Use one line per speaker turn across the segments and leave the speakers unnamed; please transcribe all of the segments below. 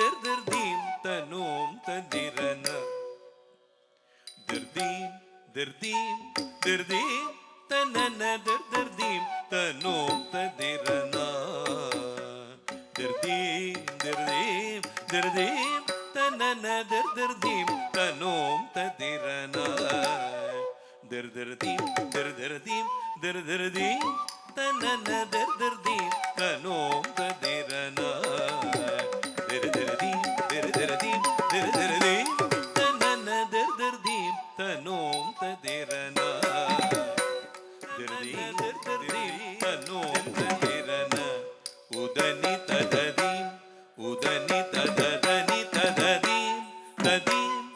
திருதீம் தனோம் ததிரன திருதீம் திருதீம் திருதீம் தனன திருதீம் தனோம் ததிரன திருதீம் திருதீம் திருதீம் தனன திருதீம் தனோம் ததிரன திருதீம் திருதீம் திருதீம் தனன திருதீம் தனோம் ததிரன திருதீம் திருதீம் திருதீம் தனன திருதீம் தனோம் ததிரன திருதீம் திருதீம் தனோம் ததிரன உதனி தததீம் உதனி தததனி தததீம் ததீம்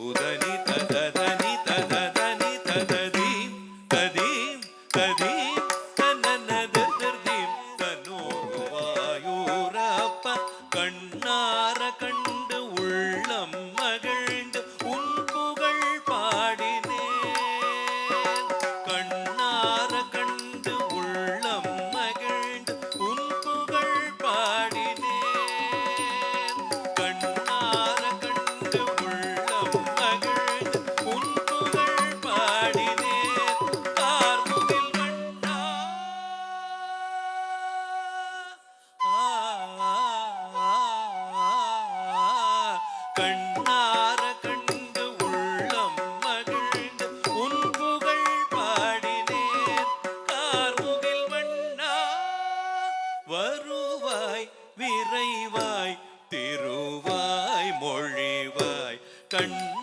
உதனி தததனி தததனி தததீம் ததீம் ததீம் தனன திருதீம் தனோம் வாயூரப்ப கண்ணார கண்டு உள்ளம் மகிழ்ந்து உன் புகழ் பாடினேன் கண்ணார கண்டு உள்ளம் மகிழ்ந்து உன் புகழ் பாடினேன் கண்ணார கண்டு உள்ளம் மகிழ்ந்து உன் புகழ் பாடினேன் கார்முகில் வண்ணா கண்ணார கண்டு உள்ளம் மகிழ்ந்து உன் புகழ் பாடினேன் கார்முகில் வண்ணா வருவாய் விரைவாய் திருவாய் மொழிவாய் கண்ண